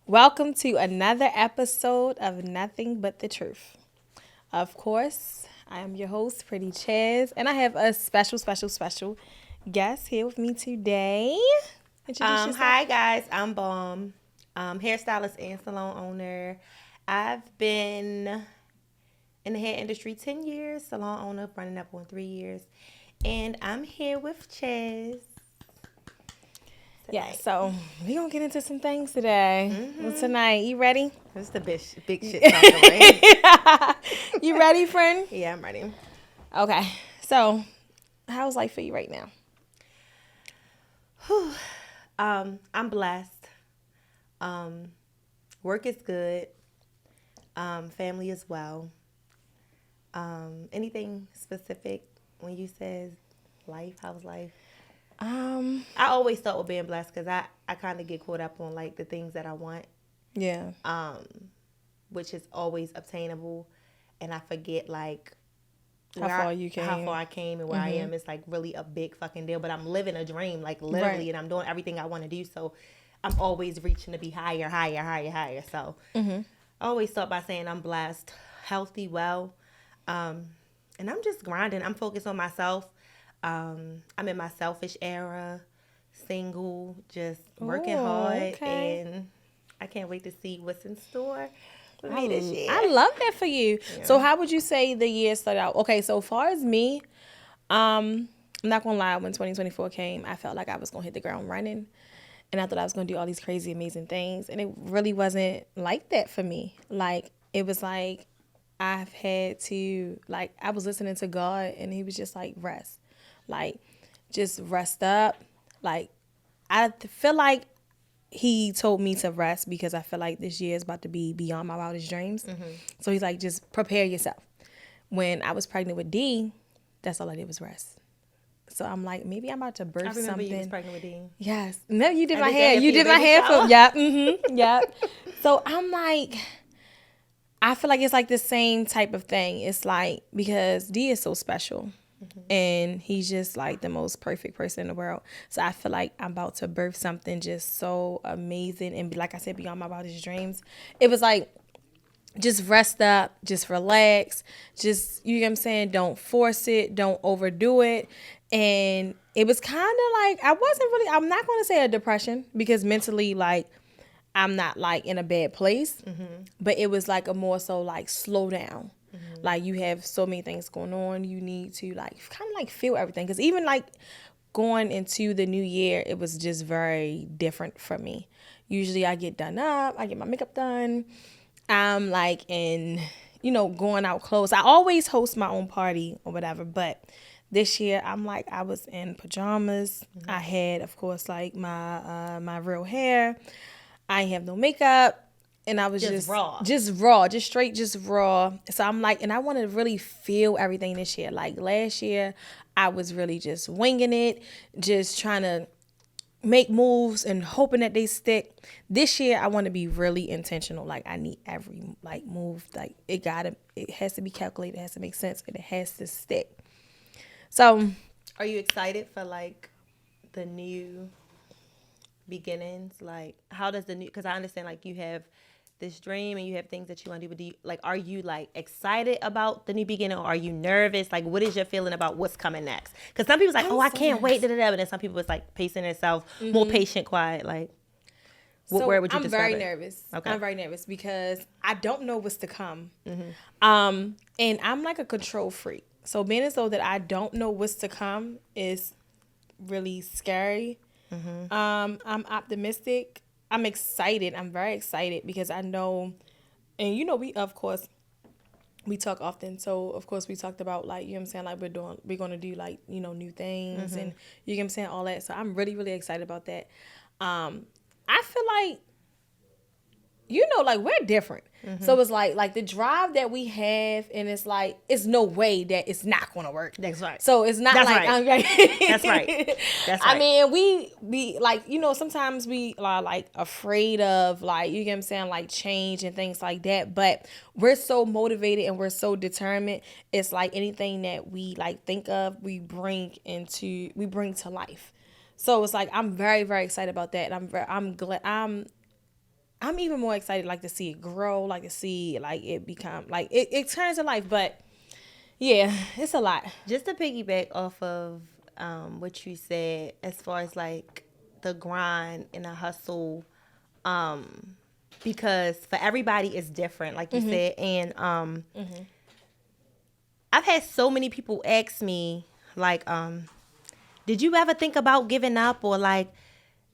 Welcome to another episode of Nothing But the Truth. Of course, I am your host, Pretty Chez, and I have a special guest here with me today. Introduce yourself. Hi guys, I'm Bomb, hairstylist and salon owner. I've been in the hair industry 10 years, salon owner running up on 3 years, and I'm here with Chez. Yeah, so we're going to get into some things today. Well, tonight, you ready? This is the big shit talking, right? You ready, friend? Yeah, I'm ready. Okay, so how's life for you right now? I'm blessed. Work is good. Family as well. Anything specific when you said life? How's life? I always start with being blessed because I kind of get caught up on like the things that I want, Yeah. which is always obtainable, and I forget like How far you came. how far I came and where I am. It's like really a big fucking deal, but I'm living a dream, like literally, Right. and I'm doing everything I want to do. So I'm always reaching to be higher, higher, higher, higher. So I always start by saying I'm blessed, healthy, well, and I'm just grinding. I'm focused on myself. I'm in my selfish era, single, just working Ooh, hard, okay. and I can't wait to see what's in store for me this year. I love that for you. So how would you say the year started out? Okay, so far as me, I'm not gonna lie, when 2024 came, I felt like I was gonna hit the ground running. And I thought I was gonna do all these crazy, amazing things. And it really wasn't like that for me. Like it was like I've had to I was listening to God and he was just like rest. Like just rest up. Like I feel like he told me to rest because I feel like this year is about to be beyond my wildest dreams. So he's like, just prepare yourself. When I was pregnant with D, that's all I did was rest. So I'm like, maybe I'm about to I birth remember something. you was pregnant with Dean. Yes. No, you did my Every hair. day You after your did my baby hair shower. for yep. Yep. So I'm like, I feel like it's like the same type of thing. It's like because D is so special. And he's just like the most perfect person in the world. So I feel like I'm about to birth something just so amazing and like I said, beyond my wildest dreams. It was like just rest up, just relax, just you know what I'm saying, don't force it, don't overdo it. And it was kind of like I'm not going to say a depression because mentally like I'm not like in a bad place, but it was like a more so like slow down. Like you have so many things going on, you need to like kind of like feel everything because even like going into the new year, it was just very different for me. Usually I get done up, I get my makeup done. I'm like in, going out clothes. I always host my own party or whatever, but this year I'm like I was in pajamas. I had, of course, like my real hair. I ain't have no makeup. And I was Just raw. just straight, just raw. So I'm like, and I want to really feel everything this year. Like last year, I was really just winging it, just trying to make moves and hoping that they stick. This year I want to be really intentional. Like I need every like move. Like it has to be calculated, it has to make sense, and it has to stick. So Are you excited for like the new beginnings? Like, how does the new? Because I understand like you have this dream and you have things that you want to do. But do you, like, are you like excited about the new beginning, or are you nervous? Like, what is your feeling about what's coming next? Because some people's like, oh, I so can't wait, da da da. But then some people it's like pacing themselves, more patient, quiet. Like, so where would you I'm describe very it? nervous. Okay. I'm very nervous because I don't know what's to come. And I'm like a control freak. So being as though that I don't know what's to come is really scary. I'm optimistic. I'm excited. I'm very excited because I know, and we of course we talk often. So of course we talked about like I'm saying like we're gonna do like new things and you know what I'm saying all that. So I'm really really excited about that. I feel like like we're different. So it's like the drive that we have, and it's like it's no way that it's not gonna work. That's right. So it's not That's like right. I'm That's right. That's I right. mean, we like sometimes we are like afraid of like you get what I'm saying like change and things like that. But we're so motivated and we're so determined. It's like anything that we like think of, we bring to life. So it's like I'm very very excited about that. And I'm glad I'm even more excited, like, to see it grow, like, to see, like, it become, like, it turns to life. But, yeah, it's a lot. Just to piggyback off of what you said, as far as, like, the grind and the hustle, because for everybody it's different, like you said. And I've had so many people ask me, like, did you ever think about giving up, or like,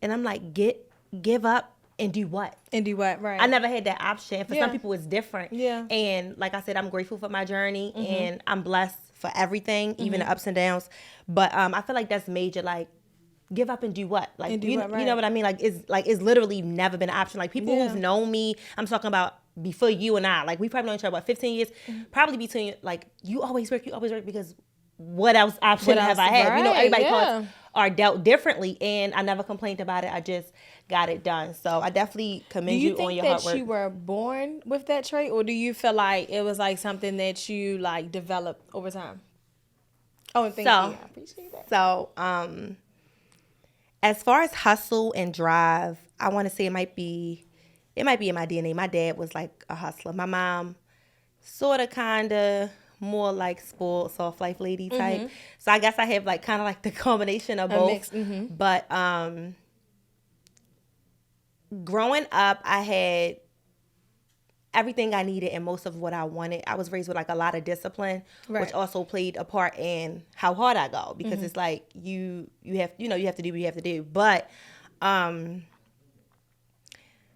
and I'm like, give up and do what? And do what, right? I never had that option. For some people, it's different. Yeah. And like I said, I'm grateful for my journey, and I'm blessed for everything, even the ups and downs. But I feel like that's major. Like, give up and do what? Like, do what, right? You know what I mean? Like, it's literally never been an option. Like, people who've known me, I'm talking about before you and I. Like, we probably known each other about 15 years. Probably between, like, you always work because what else option have I had? Right, You know, everybody cards are dealt differently, and I never complained about it. I just got it done. So I definitely commend you on your hard work. Do you think that you were born with that trait, or do you feel like it was like something that you like developed over time? Oh, thank you. I appreciate that. So, as far as hustle and drive, I want to say it might be in my DNA. My dad was like a hustler. My mom, sort of, kind of, more like spoiled, soft life lady type. So I guess I have like kind of like the combination of both. But growing up, I had everything I needed and most of what I wanted. I was raised with like a lot of discipline, which also played a part in how hard I go, because it's like you have to do what you have to do. But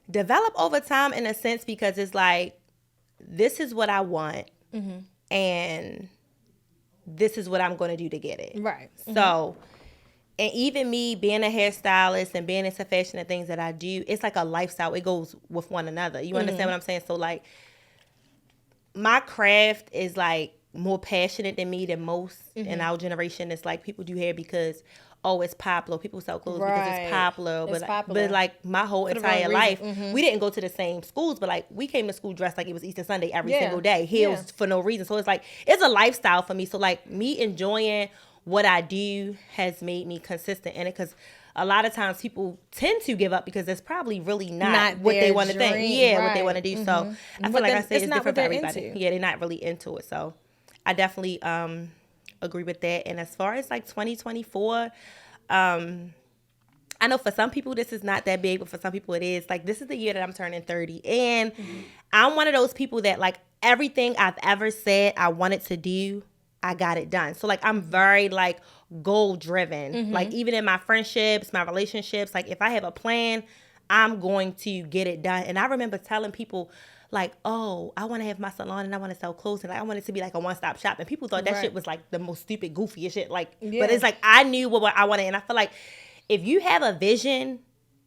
develop over time, in a sense, because it's like, this is what I want. And this is what I'm going to do to get it. Right. So, and even me being a hairstylist and being into fashion and things that I do, it's like a lifestyle. It goes with one another. You understand what I'm saying? So, like, my craft is like more passionate than me than most in our generation. It's like, people do hair because, oh, it's popular. People sell clothes because it's popular. But like, my whole entire life, we didn't go to the same schools, but like, we came to school dressed like it was Easter Sunday every single day, heels for no reason. So it's like, it's a lifestyle for me. So like, me enjoying what I do has made me consistent in it, because a lot of times people tend to give up because it's probably really not what they want to think. Yeah, what they want to do. So I feel like I say it's different for everybody. Yeah, they're not really into it. So I definitely agree with that. And as far as like 2024, I know for some people this is not that big, but for some people it is. Like, this is the year that I'm turning 30, and I'm one of those people that, like, everything I've ever said I wanted to do, I got it done. So like, I'm very like goal driven. Like, even in my friendships, my relationships, like, if I have a plan, I'm going to get it done. And I remember telling people, like, oh, I want to have my salon and I want to sell clothes, and I want it to be like a one-stop shop. And people thought that shit was like the most stupid, goofiest shit. Like, but it's like, I knew what I wanted. And I feel like if you have a vision,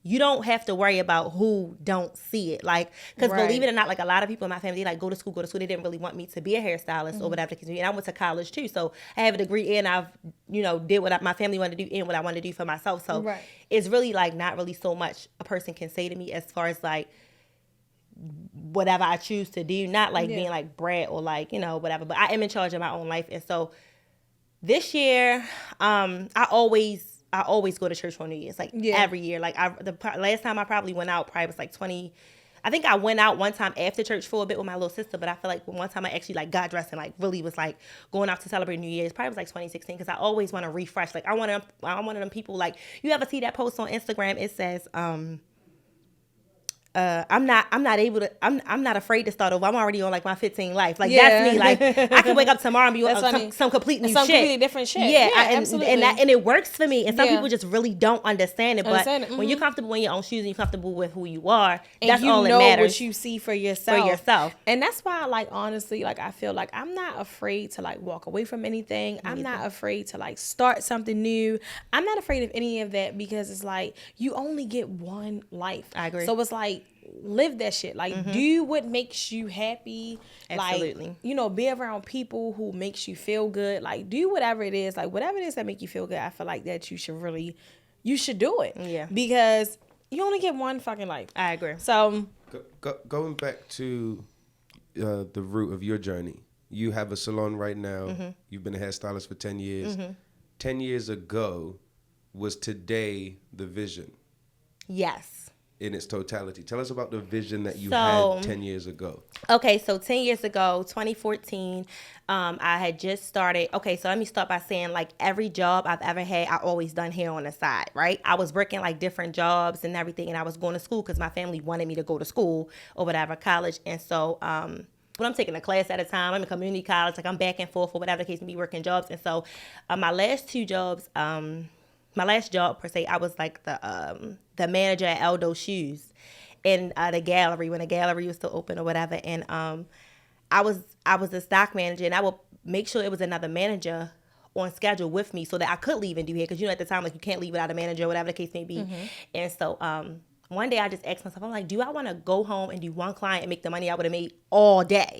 you don't have to worry about who don't see it. Like, because believe it or not, like, a lot of people in my family, they like, go to school. They didn't really want me to be a hairstylist or whatever. And I went to college too. So I have a degree, and I've, did what my family wanted to do and what I wanted to do for myself. So it's really like not really so much a person can say to me as far as like, whatever I choose to do, not like being like brat or like, whatever, but I am in charge of my own life. And so this year, I always go to church on New Year's, like every year. Like, the last time I probably went out probably was like 20. I think I went out one time after church for a bit with my little sister, but I feel like one time I actually like got dressed and like really was like going out to celebrate New Year's. Probably was like 2016, because I always want to refresh. Like, I'm one of them people, like, you ever see that post on Instagram? It says, I'm not afraid to start over. I'm already on like my 15 life. Like, that's me. Like, I can wake up tomorrow and be on some complete new shit. Completely different shit. Yeah, absolutely. And it works for me. And some people just really don't understand it. But when you're comfortable in your own shoes and you're comfortable with who you are, and that's all that matters. You know what you see for yourself. And that's why, like, honestly, like, I feel like I'm not afraid to like walk away from anything. I'm not afraid to like start something new. I'm not afraid of any of that, because it's like, you only get one life. I agree. So it's like, live that shit. Like, do what makes you happy. Absolutely. Like, be around people who makes you feel good. Like, do whatever it is. Like, whatever it is that make you feel good, I feel like that you should do it. Yeah. Because you only get one fucking life. I agree. So, going back to the root of your journey, you have a salon right now. You've been a hairstylist for 10 years. 10 years ago, was today the vision? Yes. in its totality. Tell us about the vision that you So- had 10 years ago. Okay, so 10 years ago, 2014, I had just started. Okay, so let me start by saying, like, every job I've ever had, I always done hair on the side, right? I was working, like, different jobs and everything, and I was going to school because my family wanted me to go to school or whatever, college. And so, when I'm taking a class at a time, I'm in community college, like, I'm back and forth or whatever the case may be, working jobs. And so, my last two jobs, my last job, per se, I was, like, the manager at Aldo Shoes in the gallery, when the gallery was still open or whatever. And I was the stock manager, and I would make sure it was another manager on schedule with me so that I could leave and do hair, because at the time, like, you can't leave without a manager or whatever the case may be. And so one day I just asked myself, I'm like, do I want to go home and do one client and make the money I would have made all day?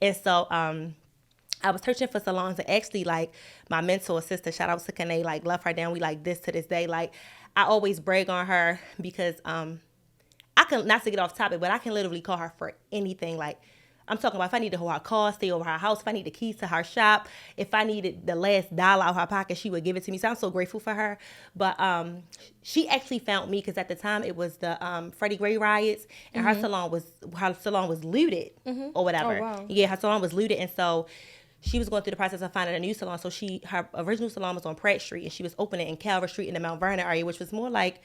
And so I was searching for salons, and actually, like, my mentor sister, shout out to Kane, like, love her down. We like this to this day. Like, I always brag on her because I can, not to get off topic, but I can literally call her for anything. Like, I'm talking about if I need to hold her car, stay over her house, if I need the keys to her shop, if I needed the last dollar out of her pocket, she would give it to me. So I'm so grateful for her. But she actually found me because at the time it was the Freddie Gray riots, and her salon was looted or whatever. Oh, wow. Yeah, her salon was looted, and so she was going through the process of finding a new salon. So her original salon was on Pratt Street, and she was opening in Calvert Street in the Mount Vernon area, which was more like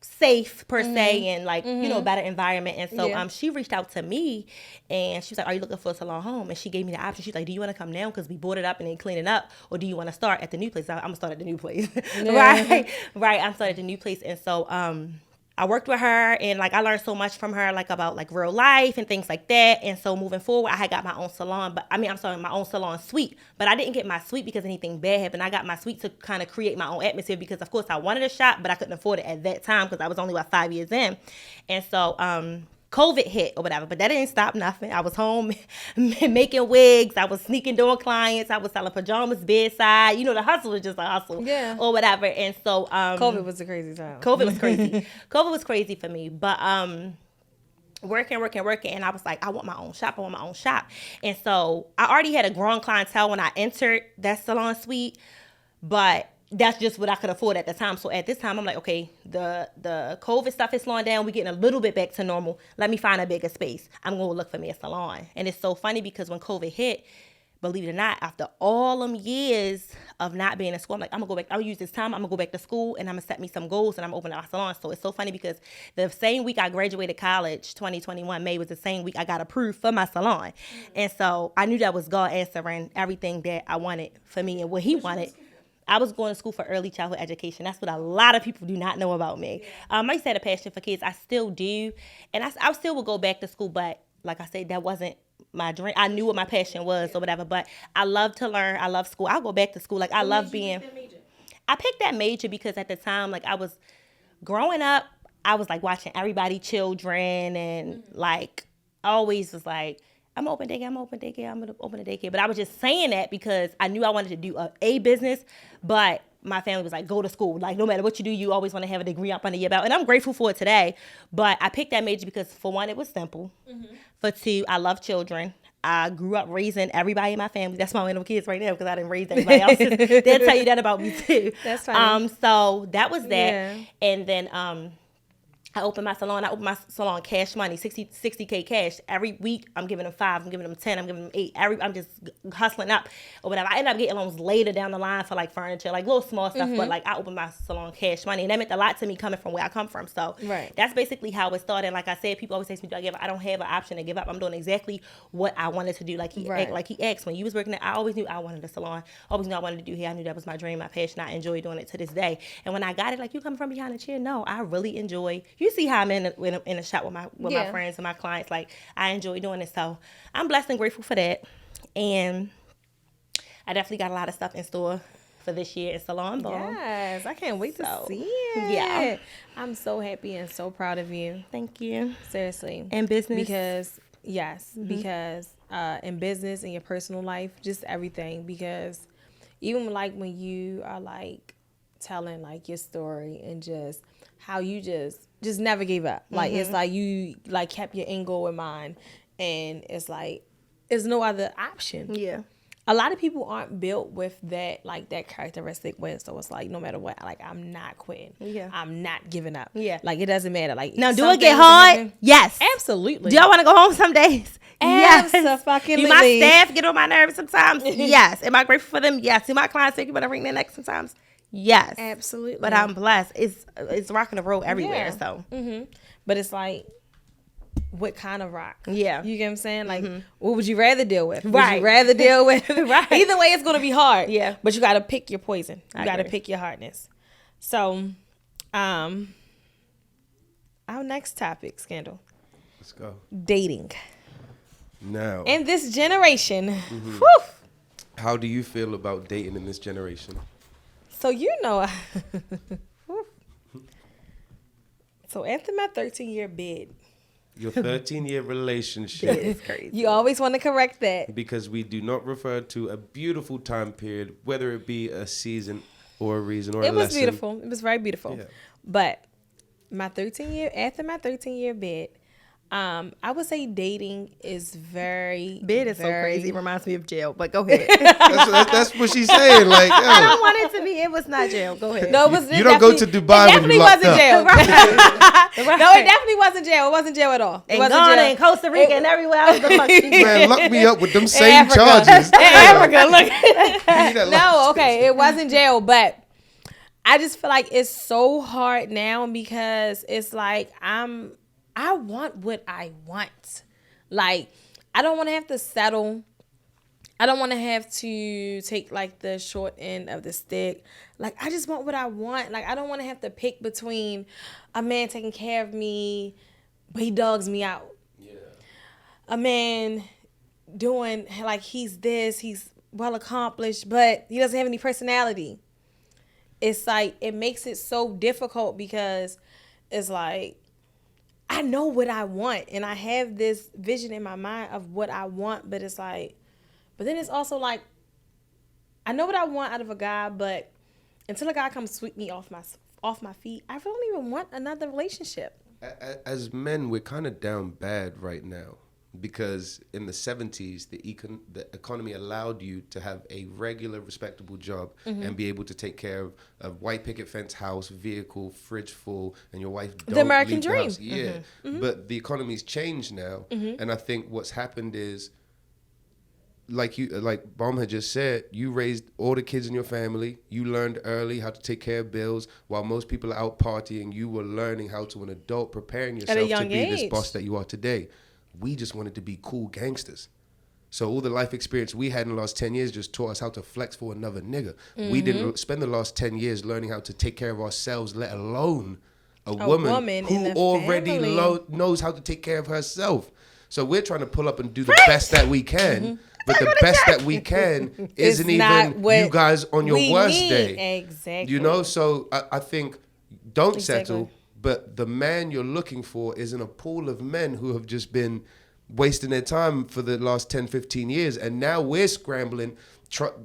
safe per se, and like better environment. And so she reached out to me, and she was like, are you looking for a salon home? And she gave me the option. She's like, do you want to come now because we bought it up and then clean it up, or do you want to start at the new place? I'm gonna start at the new place. right I'm starting at the new place. And so I worked with her, and like I learned so much from her, like about like real life and things like that. And so moving forward, I had got my own salon, my own salon suite. But I didn't get my suite because anything bad happened. I got my suite to kind of create my own atmosphere because, of course, I wanted a shop, but I couldn't afford it at that time because I was only about 5 years in. And so COVID hit or whatever, but that didn't stop nothing. I was home making wigs. I was sneaking door clients. I was selling pajamas bedside. The hustle was just a hustle, or whatever. And so COVID was a crazy time. COVID was crazy. COVID was crazy for me, but working, and I was like, I want my own shop. And so I already had a growing clientele when I entered that salon suite, but that's just what I could afford at the time. So at this time, I'm like, okay, the COVID stuff is slowing down. We're getting a little bit back to normal. Let me find a bigger space. I'm going to look for me a salon. And it's so funny because when COVID hit, believe it or not, after all them years of not being in school, I'm like, I'm going to go back. I'll use this time. I'm going to go back to school, and I'm going to set me some goals, and I'm opening a salon. So it's so funny because the same week I graduated college, 2021, May, was the same week I got approved for my salon. And so I knew that was God answering everything that I wanted for me and what he wanted. I was going to school for early childhood education. That's what a lot of people do not know about me. I used to have a passion for kids. I still do. And I still would go back to school. But like I said, that wasn't my dream. I knew what my passion was or whatever. But I love to learn. I love school. I'll go back to school. Like, I love being. I picked that major because at the time, like, I was growing up, I was like watching everybody children, and like I always was like, I'm gonna open a daycare. But I was just saying that because I knew I wanted to do a business, but my family was like, go to school. Like, no matter what you do, you always want to have a degree up under your belt. And I'm grateful for it today. But I picked that major because, for one, it was simple. For two, I love children. I grew up raising everybody in my family. That's why I'm with kids right now, because I didn't raise everybody else. They'll tell you that about me too. That's funny. So that was that. Yeah. And then I opened my salon cash money, 60K cash. Every week, I'm giving them 5, I'm giving them 10, I'm giving them 8. I'm just hustling up or whatever. I ended up getting loans later down the line for like furniture, like little small stuff. But like, I opened my salon cash money, and that meant a lot to me coming from where I come from. So that's basically how it started. Like I said, people always say to me, do I give up? I don't have an option to give up. I'm doing exactly what I wanted to do. Like he asked, when you was working there, I always knew I wanted a salon. I always knew I wanted to do hair. I knew that was my dream, my passion. I enjoy doing it to this day. And when I got it, like, you coming from behind the chair? No, I really enjoy. You see how I'm in a shop with my friends and my clients. Like, I enjoy doing it. So I'm blessed and grateful for that. And I definitely got a lot of stuff in store for this year in Salon Ball. Yes, I can't wait to see it. Yeah. I'm so happy and so proud of you. Thank you. Seriously. And business. Because, because in business, in your personal life, just everything. Because even like when you are like telling like your story and just how you just never gave up. Like, it's like you like kept your end goal in mind, and it's like, there's no other option. Yeah. a lot of people aren't built with that, like that characteristic where, so it's like, no matter what, like I'm not quitting. Yeah. I'm not giving up. Yeah. Like it doesn't matter. Like Now, do some it get things that hard? happen- Yes. Absolutely. Do y'all want to go home some days? Yes. Abso-fucking-lutely. Do my staff get on my nerves sometimes? Yes. Am I grateful for them? Yes. Do my clients think you better ring their neck sometimes? Yes. Absolutely. But I'm blessed. It's rocking the road everywhere. Yeah. So But it's like, what kind of rock? Yeah. You get what I'm saying? Like, what would you rather deal with? Would Right. you rather deal with? Right. Either way, it's going to be hard. Yeah. But you got to pick your poison. You I got to agree. pick your hardness. So, our next topic, Scandal. Let's go. Dating. Now, In this generation. Whew. how do you feel about dating in this generation? So, you know. So, after my 13-year bid, Your 13-year relationship, it's crazy. you always want to correct that. because we do not refer to a beautiful time period, whether it be a season or a reason or a It was lesson. beautiful. It was very beautiful. Yeah. But after my 13-year bid, I would say dating is very Bid is so crazy. It reminds me of jail. But go ahead. That's what she's saying. Like, yo, I don't want it to be. It was not jail. Go ahead. No, it was. You don't go to Dubai It when you definitely locked wasn't up. jail. Right. No, it definitely wasn't jail. It wasn't jail at all. It And wasn't Ghana jail. and Costa Rica and everywhere else. The fuck she man, lock me up with them same Africa. charges. In Africa, look. That No, okay, it wasn't jail, but I just feel like it's so hard now because it's like I want what I want. Like, I don't want to have to settle. I don't want to have to take like the short end of the stick. Like, I just want what I want. Like, I don't want to have to pick between a man taking care of me, but he dogs me out. Yeah. A man doing like he's well accomplished, but he doesn't have any personality. It's like it makes it so difficult because it's like I know what I want and I have this vision in my mind of what I want, but it's like, but then it's also like I know what I want out of a guy, but until a guy comes sweep me off my feet, I really don't even want another relationship. As men, we're kind of down bad right now because in the 70s, the economy allowed you to have a regular, respectable job and be able to take care of a white picket fence house, vehicle, fridge full, and your wife don't The American leave the dream. house. Yeah, but the economy's changed now, and I think what's happened is, like Baum had just said, you raised all the kids in your family. You learned early how to take care of bills. While most people are out partying, you were learning how to, an adult, preparing yourself to young be this age. boss that you are today. We just wanted to be cool gangsters. So all the life experience we had in the last 10 years just taught us how to flex for another nigga. We didn't spend the last 10 years learning how to take care of ourselves, let alone a woman in who the already family. knows how to take care of herself. So we're trying to pull up and do the best that we can. But the best that we can isn't not even what you guys on your we worst need. day. Exactly. You know, so I think don't Exactly. settle, but the man you're looking for is in a pool of men who have just been wasting their time for the last 10, 15 years. And now we're scrambling.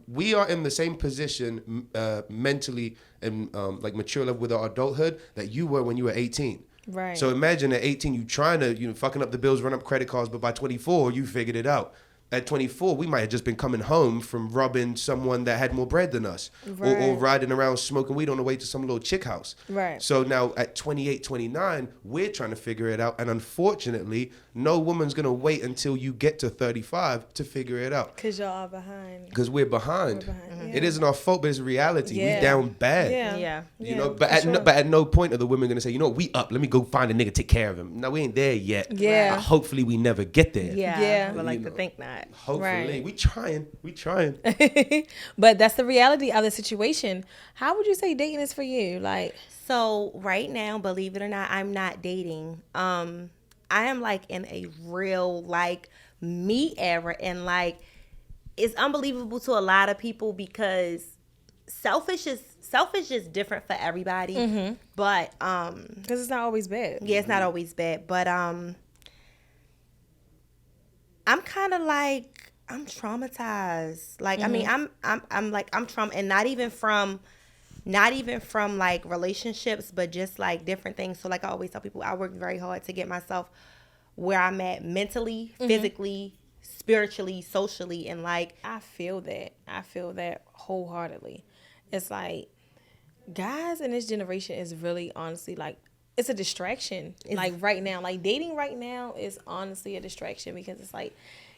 We are in the same position mentally and like mature level with our adulthood that you were when you were 18. Right. So imagine at 18, you trying to, fucking up the bills, run up credit cards, but by 24, you figured it out. At 24, we might have just been coming home from robbing someone that had more bread than us, or Right. riding around smoking weed on the way to some little chick house. Right. So now at 28, 29, we're trying to figure it out. And unfortunately, no woman's going to wait until you get to 35 to figure it out. Because y'all are behind. Because we're behind. behind, It isn't our fault, but it's reality. Yeah. We down bad. Yeah. Yeah. You know, but at no point are the women gonna say, we up. Let me go find a nigga, take care of him. No, we ain't there yet. Yeah. Hopefully, we never get there. Yeah. Yeah. But like You to know. think not. Hopefully, Right. we trying. But that's the reality of the situation. How would you say dating is for you? Like, So right now, believe it or not, I'm not dating. I am like in a real like me era, and like it's unbelievable to a lot of people because selfish is just different for everybody. But because it's not always bad. yeah, it's not always bad. But I'm kind of like I'm traumatized. Like I mean, I'm like I'm trauma, and not even from like relationships, but just like different things. So like I always tell people, I work very hard to get myself where I'm at mentally, physically, spiritually, socially, and like I feel that wholeheartedly. It's like guys in this generation is really honestly like it's a distraction. Like right now, like dating right now is honestly a distraction because it's like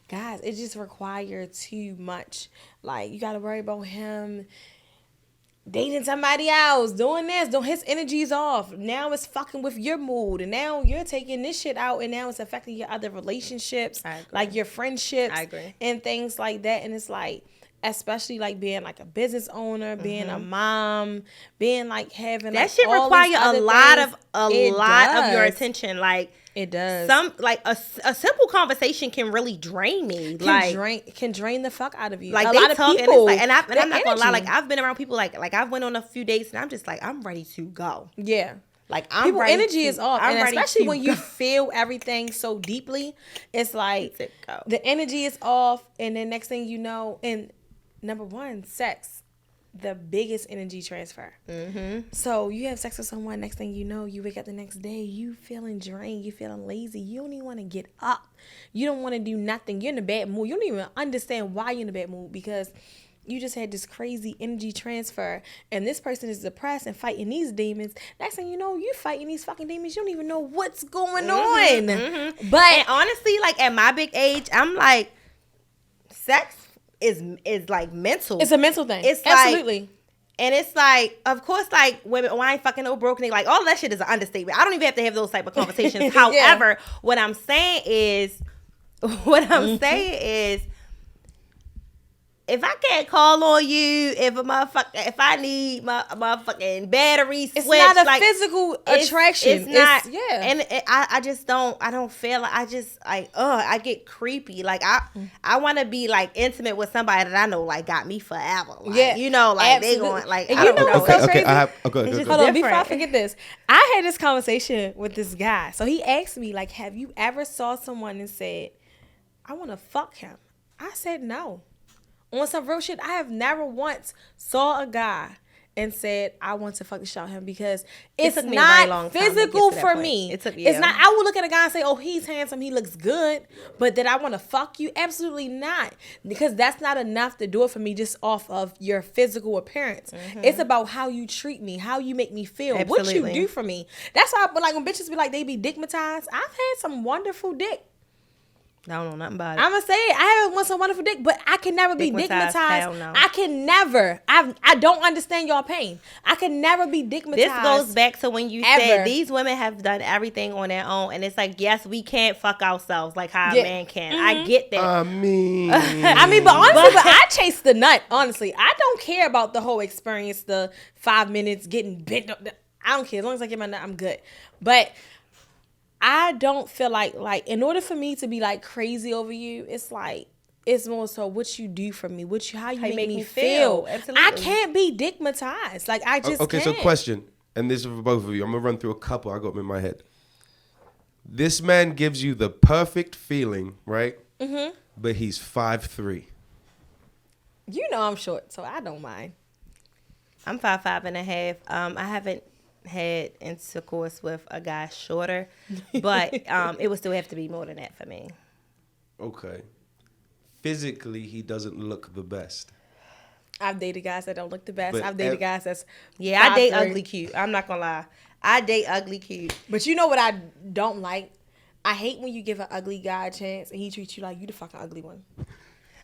guys, it just requires too much. Like you got to worry about him dating somebody else, doing this, doing his energy's off. Now it's fucking with your mood, and now you're taking this shit out, and now it's affecting your other relationships, like your friendships, and things like that. And it's like, especially like being like a business owner, being a mom, being like having that like, shit all require these a lot things. of your attention. Like it does. Some like a simple conversation can really drain me. Can drain the fuck out of you. Like a they lot of talk, people, and I'm not gonna lie. energy. Like I've been around people like I've went on a few dates and I'm just like I'm ready to go. Yeah. Like I'm people ready energy to, is off, I'm and ready especially to when go. you feel everything so deeply, it's like go. The energy is off, and then next thing you know, and number one, sex. The biggest energy transfer. So you have sex with someone, next thing you know, you wake up the next day, you feeling drained, you feeling lazy, you don't even want to get up, you don't want to do nothing, you're in a bad mood, you don't even understand why you're in a bad mood because you just had this crazy energy transfer, and this person is depressed and fighting these demons. Next thing you know, you fighting these fucking demons, you don't even know what's going on. But and honestly, like at my big age, I'm like, sex is like mental. It's a mental thing. It's absolutely. Like, and it's like, of course, like women, oh, I ain't fucking no broke nigga. Like all that shit is an understatement. I don't even have to have those type of conversations. However, what I'm saying is, if I can't call on you, if I need my motherfucking battery switch, it's not a like, physical attraction. It's not. And I just don't. I don't feel like I get creepy. Like I want to be like intimate with somebody that I know like got me forever. Like, you know, like absolutely. They going like. And you know what's so crazy? Hold on, before I forget this, I had this conversation with this guy. So he asked me like, "Have you ever saw someone and said, I want to fuck him?" I said no. On some real shit, I have never once saw a guy and said, I want to fuck the shit out of him because it's not physical for me. It's not. I would look at a guy and say, oh, he's handsome, he looks good, but that I want to fuck you? Absolutely not. Because that's not enough to do it for me just off of your physical appearance. It's about how you treat me, how you make me feel, what you do for me. That's why, but like when bitches be like, they be dickmatized, I've had some wonderful dick. I don't know nothing about it. I'm gonna say it. I haven't want some wonderful dick, but I can never be dickmatized. Hell no. I can never. I don't understand y'all pain. I can never be dickmatized. This goes back to when you said these women have done everything on their own, and it's like, yes, we can't fuck ourselves like how a man can. I get that. I mean, but honestly, but I chase the nut. Honestly, I don't care about the whole experience. The 5 minutes getting bent up. I don't care as long as I get my nut. I'm good. But I don't feel like in order for me to be like crazy over you, it's like it's more so what you do for me, how you make me feel. Absolutely. I can't be dickmatized. Like I just okay. can't. So question, and this is for both of you. I'm gonna run through a couple. I got them in my head. This man gives you the perfect feeling, right? But he's 5'3". You know I'm short, so I don't mind. I'm 5'5.5". I haven't had intercourse with a guy shorter, but it would still have to be more than that for me. Okay. Physically, he doesn't look the best. I've dated guys that don't look the best. But I've dated guys that's I date ugly cute. I'm not gonna lie. I date ugly cute. But you know what I don't like? I hate when you give an ugly guy a chance and he treats you like you the fucking ugly one.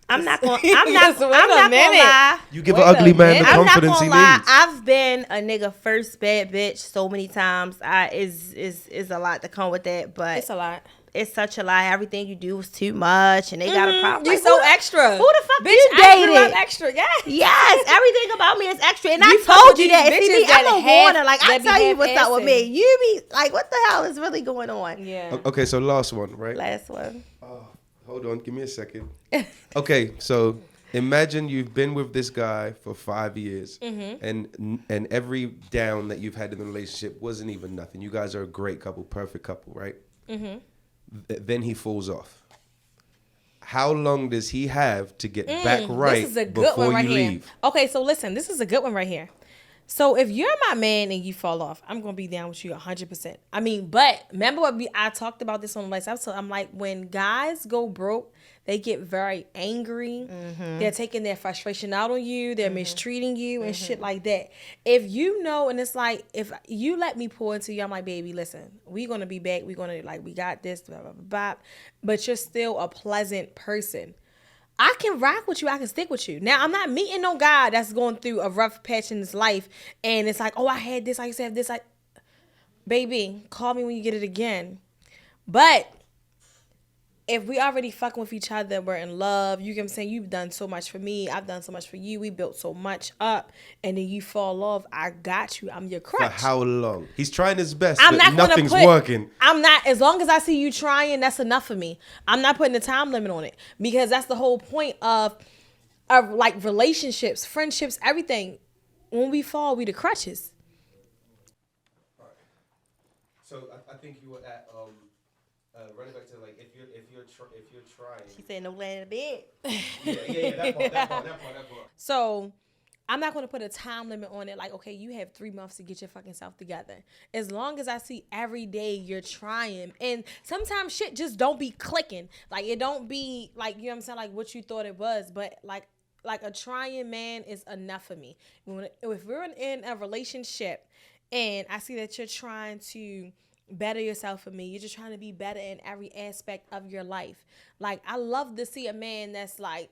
I'm not gonna lie. You give an ugly man the confidence he needs. I've been a nigga first bad bitch so many times. Is a lot to come with that, but it's a lot. It's such a lie. Everything you do is too much, and they got a problem. You're so extra. Who the fuck bitch, you dated? I grew up extra. Yes, everything about me is extra, and I told you that. See, I'm a warner. Like I tell you what's up with me. You be like, what the hell is really going on? Yeah. Okay, so last one, right? Last one. Hold on, give me a second. Okay, so imagine you've been with this guy for 5 years, and every down that you've had in the relationship wasn't even nothing. You guys are a great couple, perfect couple, right? Then he falls off. How long does he have to get back right this is a good before one right you here. leave? Okay, so listen, this is a good one right here. So if you're my man and you fall off, I'm gonna be down with you 100%. I mean, but remember I talked about this on the last episode. I'm like, when guys go broke, they get very angry. They're taking their frustration out on you. They're mistreating you and shit like that. If you know, and it's like, if you let me pour into you, I'm like, baby, listen, we're gonna be back. We're gonna we got this, blah, blah, blah, blah. But you're still a pleasant person. I can rock with you. I can stick with you. Now, I'm not meeting no guy that's going through a rough patch in his life. And it's like, oh, I had this. I used to have this. Baby, call me when you get it again. But if we already fucking with each other, we're in love, you get what I'm saying? You've done so much for me. I've done so much for you. We built so much up. And then you fall off. I got you. I'm your crutch. For how long? He's trying his best, but nothing's working. I'm not, as long as I see you trying, that's enough for me. I'm not putting a time limit on it. Because that's the whole point of like relationships, friendships, everything. When we fall, we the crutches. Right. So I think you were at running back to like if you're trying. She said no laying in the bed. Yeah. That part. So I'm not going to put a time limit on it. Like, okay, you have 3 months to get your fucking self together. As long as I see every day you're trying. And sometimes shit just don't be clicking. Like, it don't be like, you know what I'm saying? Like what you thought it was. But like a trying man is enough for me. If we're in a relationship and I see that you're trying to better yourself for me, you're just trying to be better in every aspect of your life. Like, I love to see a man that's like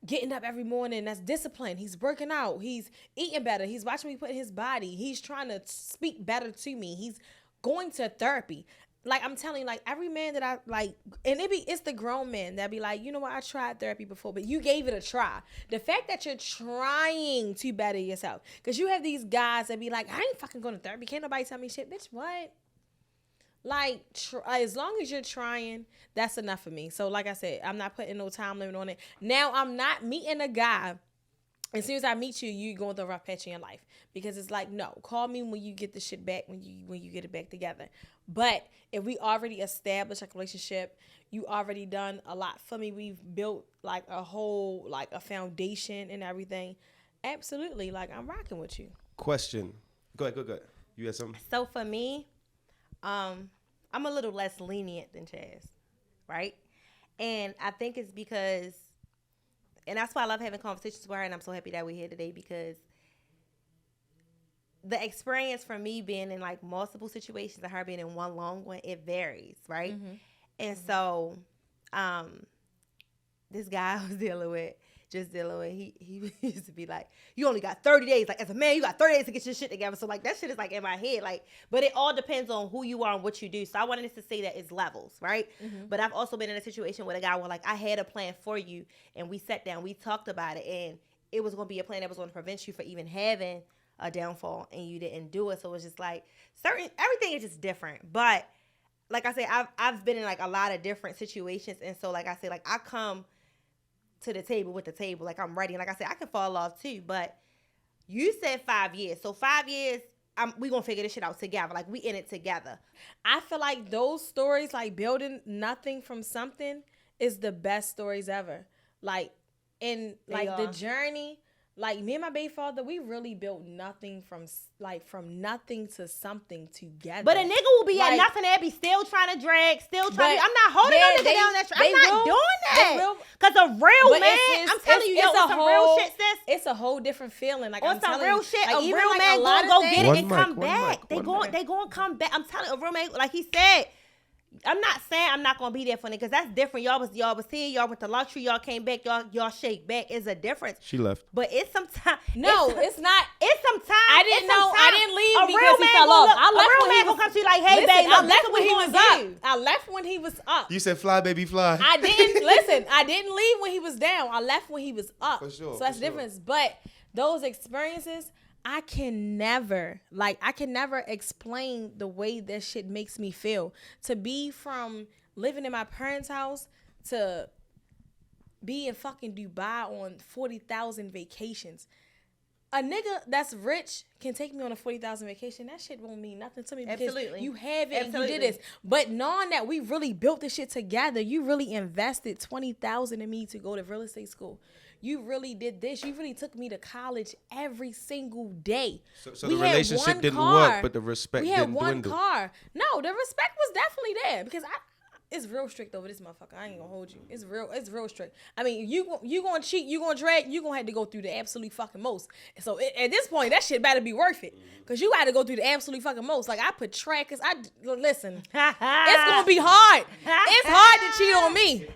getting up every morning, that's disciplined. He's working out. He's eating better. He's watching me put in his body. He's trying to speak better to me. He's going to therapy. Like, I'm telling you, like, every man that I like, and it's the grown men that be like, you know what, I tried therapy before, but you gave it a try. The fact that you're trying to better yourself, because you have these guys that be like, I ain't fucking going to therapy. Can't nobody tell me shit. Bitch, what? Like, as long as you're trying, that's enough for me. So, like I said, I'm not putting no time limit on it. Now, I'm not meeting a guy. As soon as I meet you, you going through a rough patch in your life. Because it's like, no, call me when you get the shit back, when you get it back together. But if we already established a relationship, you already done a lot for me. We've built like a whole, like a foundation and everything. Absolutely. Like, I'm rocking with you. Question. Go ahead. You had something? So for me, I'm a little less lenient than Chaz, right? And I think it's because, and that's why I love having conversations with her, and I'm so happy that we're here today, because the experience for me being in like multiple situations and her being in one long one, it varies, right? Mm-hmm. And so this guy I was dealing with, he used to be like, you only got 30 days. Like, as a man, you got 30 days to get your shit together. So, like, that shit is, like, in my head. Like, but it all depends on who you are and what you do. So, I wanted to say that it's levels, right? Mm-hmm. But I've also been in a situation with a guy where, like, I had a plan for you, and we sat down, we talked about it, and it was going to be a plan that was going to prevent you from even having a downfall, and you didn't do it. So, it's just, like, everything is just different. But, like I said, I've been in, like, a lot of different situations, and so, like I said, like, I come to the table with the table. Like, I'm ready. And like I said, I can fall off too. But you said 5 years. So 5 years, we going to figure this shit out together. Like, we in it together. I feel like those stories, like building nothing from something, is the best stories ever. Like, in like the journey, like me and my baby father, we really built nothing from nothing to something together. But a nigga will be like, at nothing and be still trying to drag, still trying to. I'm not holding no nigga down that track. I'm not doing that. Because a real man, I'm telling you, it's some real shit, sis. It's a whole different feeling. Like, on some real shit, a real man gonna go get it and come back. They gonna come back. I'm telling you, a real man, like he said. I'm not saying I'm not gonna be there for it, because that's different. Y'all was here, y'all went to luxury, y'all came back, y'all shake back. It's a difference. She left. But it's some time. No, it's not. It's some time. I didn't leave because he fell off. A real man gonna come to you like, hey, babe, I left when he was up. I left when he was up. You said fly, baby, fly. I didn't listen. I didn't leave when he was down. I left when he was up. For sure. So that's the difference. But those experiences, I can never explain the way that shit makes me feel. To be from living in my parents' house to be in fucking Dubai on 40,000 vacations. A nigga that's rich can take me on a 40,000 vacation. That shit won't mean nothing to me because you have it and you did this. But knowing that we really built this shit together, you really invested $20,000 in me to go to real estate school. You really did this. You really took me to college every single day. So the relationship didn't work, but the respect didn't dwindle. We had one car. No, the respect was definitely there because it's real strict over this motherfucker. I ain't gonna hold you. It's real strict. I mean, you gonna cheat, you gonna drag, you gonna have to go through the absolute fucking most. So at this point, that shit better be worth it, cause you got to go through the absolute fucking most. Like I put trackers. Listen, it's gonna be hard. It's hard to cheat on me.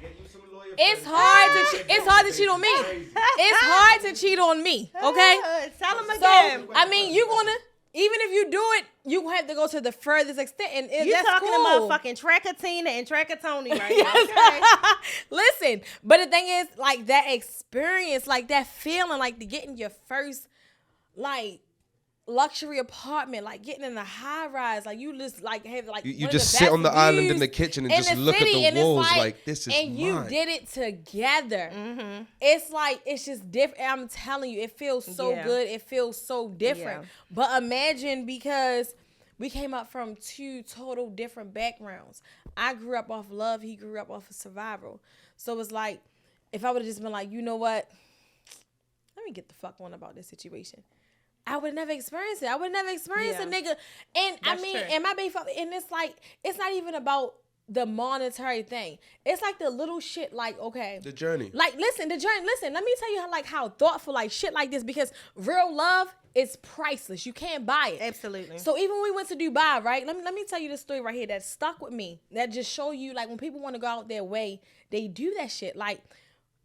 It's hard to cheat on me. It's hard to cheat on me. Okay. Tell them again. So I mean, you gonna. Even if you do it, you have to go to the furthest extent. And you're that's talking cool. about fucking Trackatina and Trackatoni right now. Okay? Listen, but the thing is, like, that experience, like, that feeling, like, to get in your first, like, luxury apartment, like, getting in a high rise, like, you just, like, have, like, you just sit on the island in the kitchen and just look at the walls like, this is and you mine. did it together. Mm-hmm. It's like, it's just different. I'm telling you, it feels so good. It feels so different. But imagine, because we came up from two total different backgrounds. I grew up off love. He grew up off of survival. So it's like, if I would have just been like, you know what? Let me get the fuck on about this situation. I would never experience it. I would never experience a nigga. And that's I mean, true. And my baby father, and it's like, it's not even about the monetary thing. It's like the little shit, like, okay. The journey. Like, listen, the journey. Listen, let me tell you how thoughtful, like, shit like this, because real love is priceless. You can't buy it. Absolutely. So even when we went to Dubai, right? Let me tell you this story right here that stuck with me. That just show you, like, when people want to go out their way, they do that shit. Like,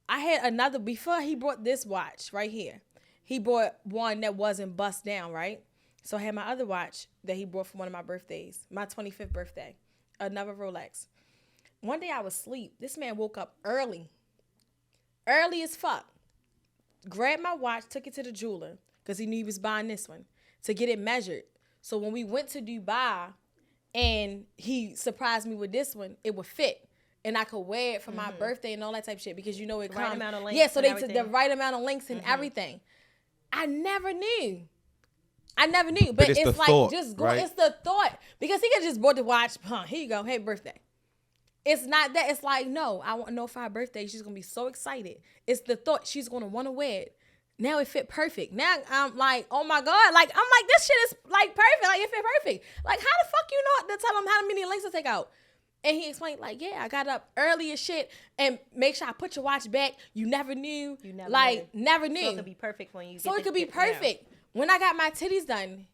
I had another, before he brought this watch right here, he bought one that wasn't bust down, right? So I had my other watch that he bought for one of my birthdays, my 25th birthday, another Rolex. One day I was asleep. This man woke up early as fuck, grabbed my watch, took it to the jeweler, because he knew he was buying this one, to get it measured. So when we went to Dubai and he surprised me with this one, it would fit. And I could wear it for my birthday and all that type of shit, because you know it comes. Right amount of links. Yeah, so they took the right amount of links and everything. I never knew. But it's like thought, just go. Right? It's the thought, because he could just bought the watch. Here you go. Hey, birthday. It's not that. It's like, no, I want to know for her birthday she's gonna be so excited. It's the thought she's gonna want to wear it. Now it fit perfect. Now I'm like, oh my God. Like, I'm like, this shit is like perfect. Like, it fit perfect. Like, how the fuck you know to tell him how many links to take out? And he explained, like, yeah, I got up early as shit, and make sure I put your watch back. You never knew. Never knew. So it could be perfect when you. So it could be perfect. Yeah. When I got my titties done,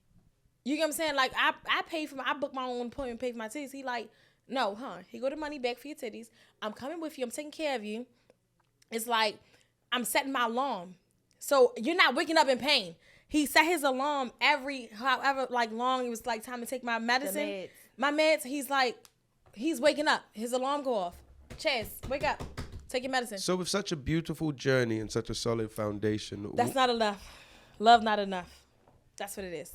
you get what I'm saying? Like, I paid for I booked my own appointment, paid for my titties. He like, no, He go the money back for your titties. I'm coming with you. I'm taking care of you. It's like, I'm setting my alarm. So you're not waking up in pain. He set his alarm however like long it was like time to take my medicine. Meds. My meds, he's like, he's waking up. His alarm go off. Chez, wake up. Take your medicine. So with such a beautiful journey and such a solid foundation. That's not enough. Love not enough. That's what it is.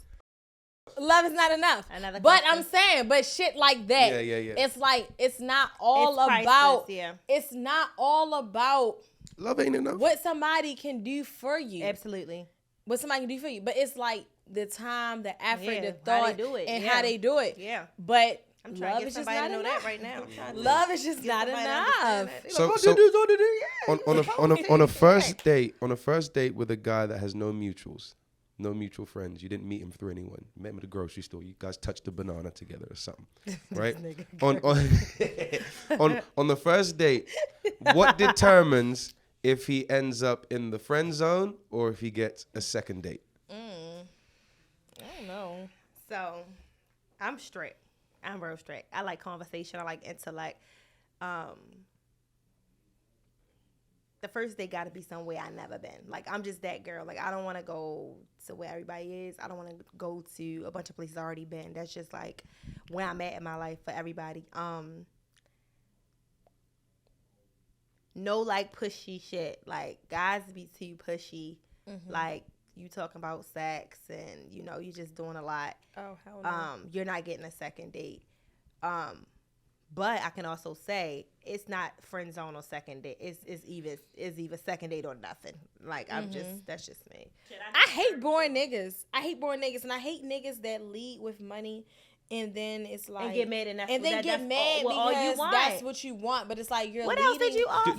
Love is not enough. But I'm saying, but shit like that. Yeah. It's like, it's not all about. It's not all about. Love ain't enough. What somebody can do for you. Absolutely. What somebody can do for you. But it's like the time, the effort, the thought, how they do it. Yeah. But I'm trying to get somebody to know that right now. Love is just not enough. So on a first date with a guy that has no mutuals, no mutual friends, you didn't meet him through anyone. You met him at the grocery store. You guys touched a banana together or something, right? on the first date, what determines if he ends up in the friend zone or if he gets a second date? I don't know. So, I'm straight. I'm real straight. I like conversation. I like intellect. The first date got to be somewhere I never been. Like, I'm just that girl. Like, I don't want to go to where everybody is. I don't want to go to a bunch of places I already been. That's just like where I'm at in my life for everybody. No, like, pushy shit. Like, guys be too pushy. Mm-hmm. Like, you talking about sex and, you know, you just doing a lot. Oh, hell no. You're not getting a second date. But I can also say it's not friend zone or second date. It's either second date or nothing. Like, that's just me. I hate boring niggas. And I hate niggas that lead with money. And then it's like, and get mad and then get mad because that's what you want. But it's like, you're what leading, else did you offer?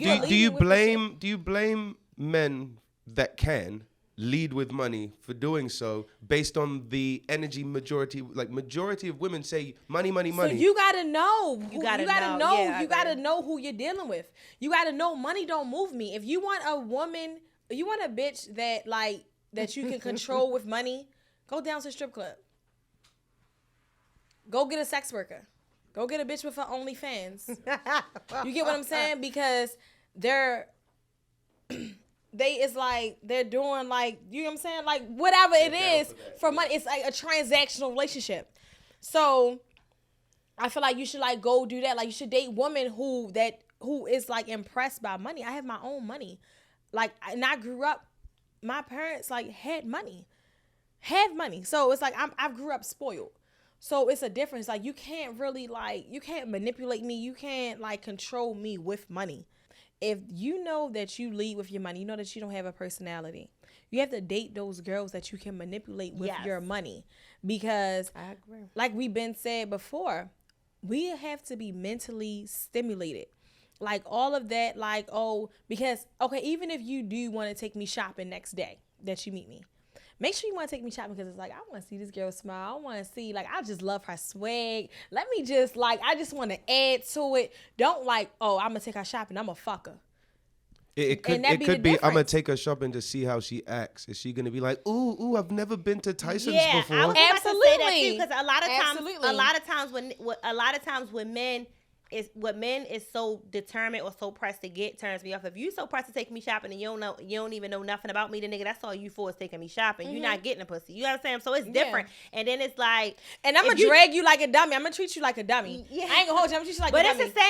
Do you blame men that can lead with money for doing so based on the energy majority of women say money. So you gotta know. You gotta know. Yeah, you gotta know who you're dealing with. You gotta know money don't move me. If you want a woman, you want a bitch that you can control with money, go down to the strip club. Go get a sex worker. Go get a bitch with her OnlyFans. You get what I'm saying? Because they're doing like, you know what I'm saying? Like whatever it is for money. It's like a transactional relationship. So I feel like you should like go do that. Like you should date women who is like impressed by money. I have my own money. Like, and I grew up, my parents like had money. So it's like I grew up spoiled. So it's a difference. Like you can't really you can't manipulate me. You can't like control me with money. If you know that you lead with your money, you know that you don't have a personality. You have to date those girls that you can manipulate with your money. Because I agree. Like we've been said before, we have to be mentally stimulated. Like all of that, because even if you do want to take me shopping next day that you meet me, make sure you want to take me shopping because it's like, I want to see this girl smile. I want to see, I just love her swag. Let me just, I just want to add to it. Don't I'm going to take her shopping. I'm going to fuck her. It could be I'm going to take her shopping to see how she acts. Is she going to be like, ooh, I've never been to Tyson's before? I was absolutely about to say that too, because a lot of times when men, what men is so determined or so pressed to get turns me off. If you so pressed to take me shopping and you don't even know nothing about me, the nigga, that's all you for is taking me shopping. Mm-hmm. You're not getting a pussy. You know what I'm saying? So it's different. Yeah. And then it's like, and I'm gonna drag you like a dummy. I'm gonna treat you like a dummy. Yeah. I ain't gonna hold you. I'm gonna treat you like a dummy. But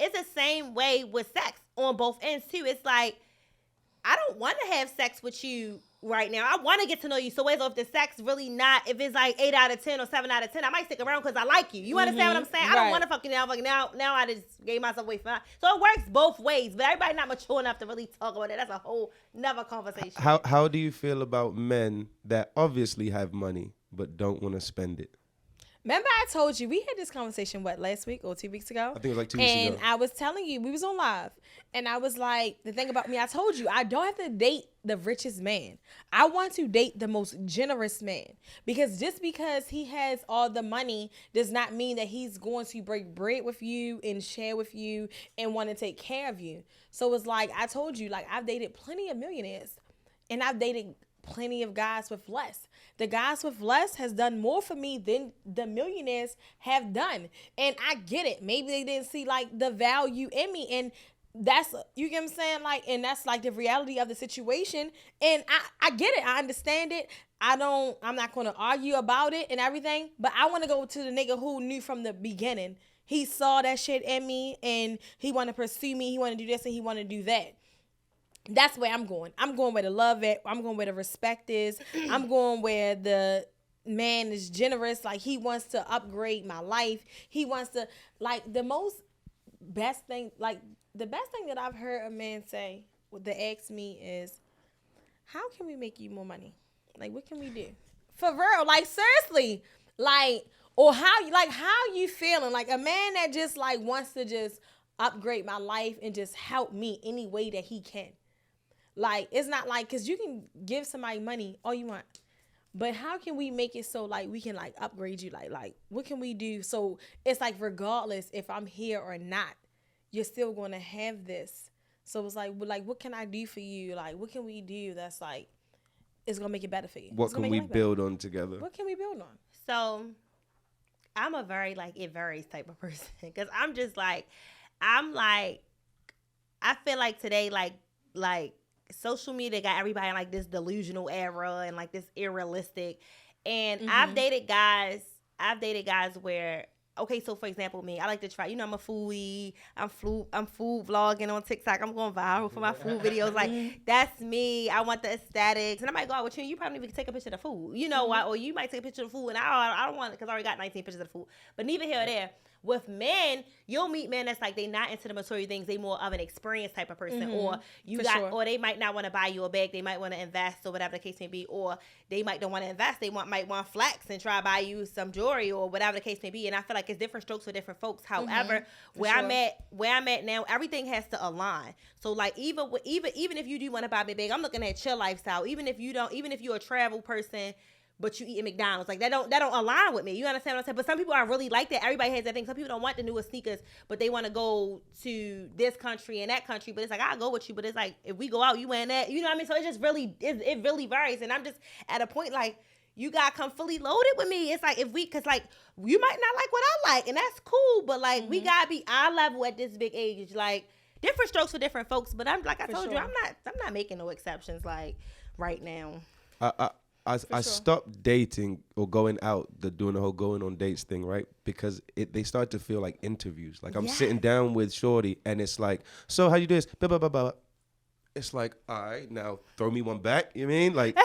it's the same way with sex on both ends too. It's like, I don't want to have sex with you right now. I want to get to know you. So if the sex really not, if it's like 8 out of 10 or 7 out of 10, I might stick around because I like you. You understand what I'm saying? Right. I don't want to fucking now I just gave myself away from that. So it works both ways, but everybody not mature enough to really talk about it. That's a whole another conversation. How do you feel about men that obviously have money but don't want to spend it? Remember I told you, we had this conversation, last week or 2 weeks ago? I think it was like 2 weeks ago. And I was telling you, we was on live. And I was like, the thing about me, I told you, I don't have to date the richest man. I want to date the most generous man. Because just because he has all the money does not mean that he's going to break bread with you and share with you and want to take care of you. So it's like, I told you, I've dated plenty of millionaires. And I've dated plenty of guys with less. The guys with less has done more for me than the millionaires have done. And I get it. Maybe they didn't see the value in me. And that's, you get what I'm saying? And that's the reality of the situation. And I get it. I understand it. I'm not going to argue about it and everything, but I want to go to the nigga who knew from the beginning. He saw that shit in me and he want to pursue me. He want to do this and he want to do that. That's where I'm going. I'm going where the love at. I'm going where the respect is. I'm going where the man is generous. He wants to upgrade my life. He wants to, the best thing that I've heard a man say, that ask me is, how can we make you more money? What can we do? For real, seriously. Or how you feeling? A man that just wants to just upgrade my life and just help me any way that he can. It's not because you can give somebody money all you want, but how can we make it so we can upgrade you? What can we do? So it's regardless if I'm here or not, you're still going to have this. So it's what can I do for you? What can we do that's it's going to make it better for you? What can we build on together? What can we build on? So I'm a very it varies type of person because I'm just I feel like today social media got everybody in this delusional era and this irrealistic. And I've dated guys where, okay, so for example, me, I like to try, I'm a foodie. I'm food vlogging on TikTok. I'm going viral for my food videos. That's me. I want the aesthetics. And I might go out with you. You probably even take a picture of the food, or you might take a picture of the food and I don't want it because I already got 19 pictures of the food. But neither here or there. With men, you'll meet men that's like they not into the material things. They more of an experience type of person, or or they might not want to buy you a bag. They might want to invest or whatever the case may be, or they might don't want to invest. They might want flex and try to buy you some jewelry or whatever the case may be. And I feel like it's different strokes for different folks. However, where I'm at now, everything has to align. So like even if you do want to buy me a bag, I'm looking at your lifestyle. Even if you're a travel person, but you eat at McDonald's, like that don't align with me. You understand what I'm saying? But some people are really like that. Everybody has that thing. Some people don't want the newest sneakers, but they want to go to this country and that country. But it's like, I'll go with you. But it's like, if we go out, you wearing that. You know what I mean? So it just really, it really varies. And I'm just at a point like, you gotta come fully loaded with me. It's like, cause like, you might not like what I like, and that's cool. But like, we gotta be eye level at this big age. Like, different strokes for different folks. But I'm like I told you, I'm not making no exceptions like right now. I stopped dating or going out, doing the whole going on dates thing, right? Because they start to feel like interviews. Like I'm sitting down with Shorty and it's like, so how you do this? Blah, blah, blah, blah. It's like, all right, now throw me one back. You mean? Like,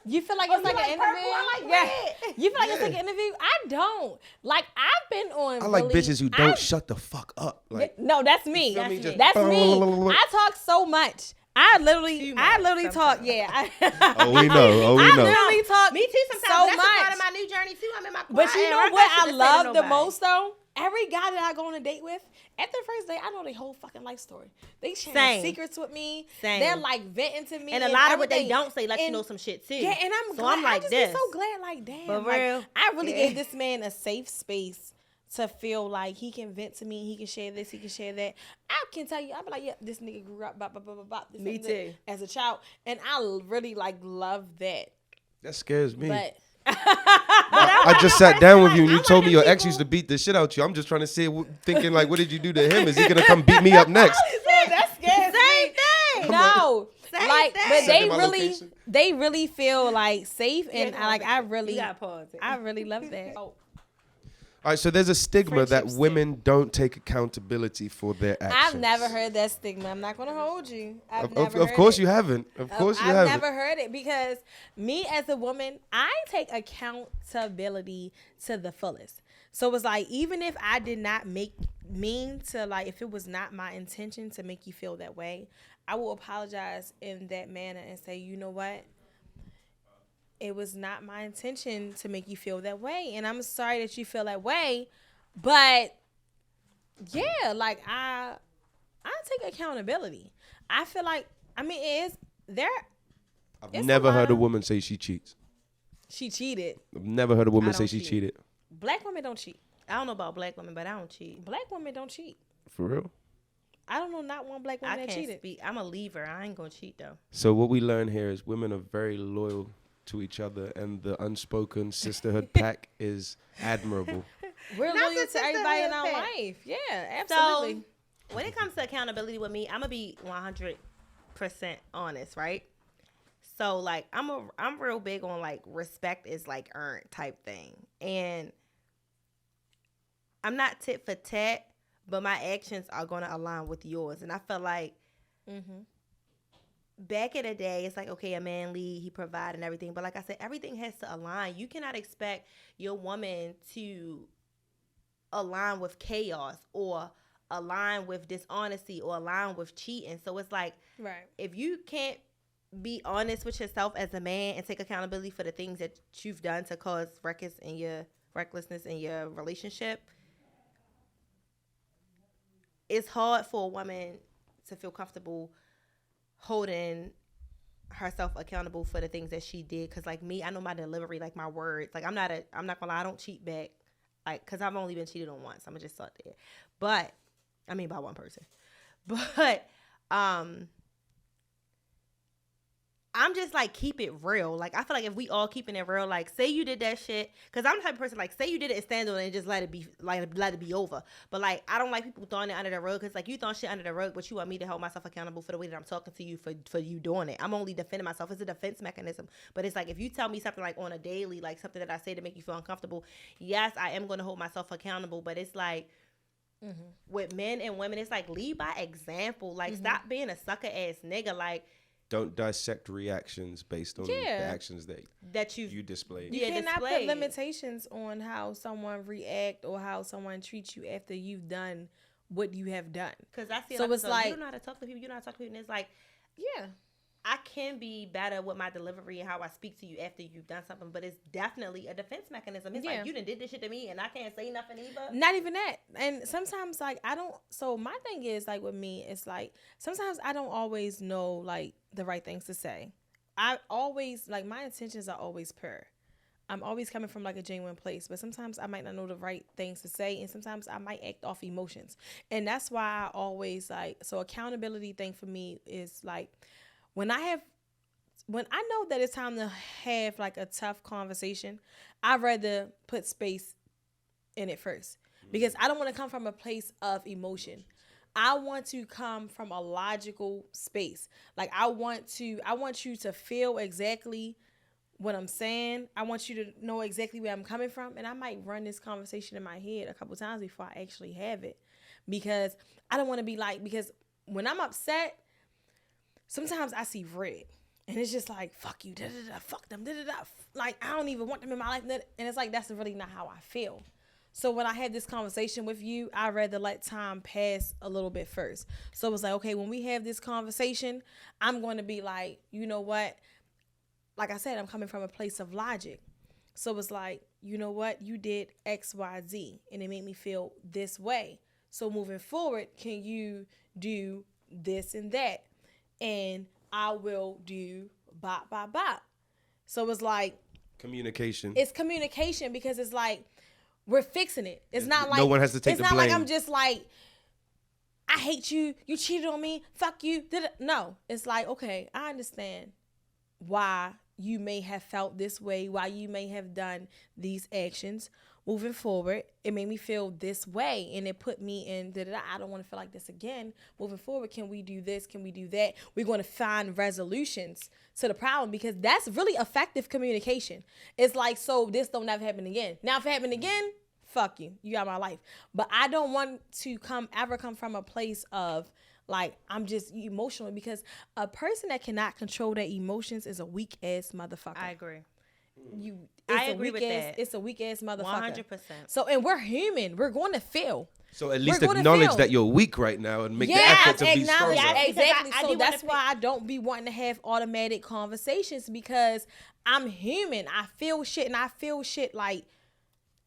you feel like it's like an interview? You feel like it's like an interview? I don't. Like, I've been on I like bitches who don't shut the fuck up. Like, no, that's me. That's me. That's me. I talk so much. I literally talk. Yeah. Oh, we know. I literally talk. Me too. Sometimes so that's much. a part of my new journey too. I'm in my quiet. But you know what I love the most though? Every guy that I go on a date with, at the first date, I know their whole fucking life story. They sharing secrets with me. They're like venting to me. And a lot of what they don't say lets you know some shit too. Yeah, and I'm like, I just be so glad, like, damn. For real. Like, I really gave this man a safe space to feel like he can vent to me, he can share this, he can share that. I can tell you, I'll be like, yeah, this nigga grew up, blah, blah, blah, blah, blah. This me too. As a child. And I really, like, love that. That scares me. But I just sat down with you and you told me your ex used to beat the shit out you. I'm just trying to see, thinking like, what did you do to him? Is he going to come beat me up next? That scares me. Same thing. No. Like, but Location. they really feel like safe. And I really love that. Oh. All right, so there's a stigma that women don't take accountability for their actions. I've never heard that stigma. I'm not going to hold you. Of course you haven't. Of course you haven't. I've never heard it because me as a woman, I take accountability to the fullest. So it's like, even if I did not if it was not my intention to make you feel that way, I will apologize in that manner and say, you know what? It was not my intention to make you feel that way. And I'm sorry that you feel that way. But yeah, like I take accountability. I feel like, I've never heard a woman say she cheats. She cheated. I've never heard a woman say she cheated. Black women don't cheat. I don't know about black women, but I don't cheat. Black women don't cheat. For real? I don't know not one black woman that cheated. I'm a leaver. I ain't gonna cheat though. So what we learn here is women are very loyal to each other, and the unspoken sisterhood pact is admirable. We're loyal to everybody in our life. Yeah, absolutely. So, when it comes to accountability with me, I'm gonna be 100% honest, right? So, like, I'm real big on like respect is like earned type thing, and I'm not tit for tat, but my actions are gonna align with yours, and I feel like. Back in the day, it's like, okay, a man lead, he provide and everything. But like I said, everything has to align. You cannot expect your woman to align with chaos or align with dishonesty or align with cheating. So it's like, if you can't be honest with yourself as a man and take accountability for the things that you've done to cause recklessness in your relationship, it's hard for a woman to feel comfortable holding herself accountable for the things that she did. Cause like me, I know my delivery, like my words, like I'm not gonna lie, I don't cheat back. Like, cause I've only been cheated on once. I'm gonna just start there. But I mean by one person. But I'm just like, keep it real. Like, I feel like if we all keeping it real, like, say you did that shit, because I'm the type of person, like, say you did it and stand on it and just let it be over. But, like, I don't like people throwing it under the rug, because, like, you throwing shit under the rug, but you want me to hold myself accountable for the way that I'm talking to you for you doing it. I'm only defending myself. It's a defense mechanism. But it's like, if you tell me something, like, on a daily, like, something that I say to make you feel uncomfortable, yes, I am going to hold myself accountable, but it's like, with men and women, it's like, lead by example. Like, stop being a sucker ass nigga. Like, don't dissect reactions based on the actions that you display. You cannot put limitations on how someone react or how someone treats you after you've done what you have done. Because I feel it's like you don't know how to talk to people. You know how to talk to people, and it's like, I can be better with my delivery and how I speak to you after you've done something, but it's definitely a defense mechanism. It's like, you done did this shit to me and I can't say nothing either. Not even that. And sometimes, like, so my thing is, like, with me, it's like, sometimes I don't always know, like, the right things to say. I always, like, my intentions are always pure. I'm always coming from, like, a genuine place, but sometimes I might not know the right things to say, and sometimes I might act off emotions. And that's why I always, like, so accountability thing for me is, like, when I know that it's time to have like a tough conversation, I'd rather put space in it first, because I don't want to come from a place of emotion. I want to come from a logical space. Like I want you to feel exactly what I'm saying. I want you to know exactly where I'm coming from, and I might run this conversation in my head a couple times before I actually have it, because I don't want to be like, because when I'm upset, sometimes I see red, and it's just like, fuck you, da-da-da, fuck them, da-da-da. Like, I don't even want them in my life. And it's like, that's really not how I feel. So when I had this conversation with you, I'd rather let time pass a little bit first. So it's like, okay, when we have this conversation, I'm going to be like, you know what? Like I said, I'm coming from a place of logic. So it's like, you know what? You did X, Y, Z, and it made me feel this way. So moving forward, can you do this and that? And I will do bop, bop, bop. So it's like communication. It's communication, because it's like we're fixing it. It's not like no one has to take the blame. It's not like I'm just like, I hate you. You cheated on me. Fuck you. No, it's like, okay, I understand why you may have felt this way, why you may have done these actions. Moving forward, it made me feel this way, and it put me in, I don't want to feel like this again. Moving forward, can we do this? Can we do that? We're going to find resolutions to the problem, because that's really effective communication. It's like, so this don't ever happen again. Now, if it happened again, fuck you. You got my life. But I don't want to ever come from a place of, like, I'm just emotional, because a person that cannot control their emotions is a weak ass motherfucker. I agree. I agree with that. It's a weak ass motherfucker. 100%. So, and we're human. We're going to feel. So at least acknowledge that you're weak right now and make the effort to be stronger. Exactly. So that's why I don't be wanting to have automatic conversations, because I'm human. I feel shit, and I feel shit like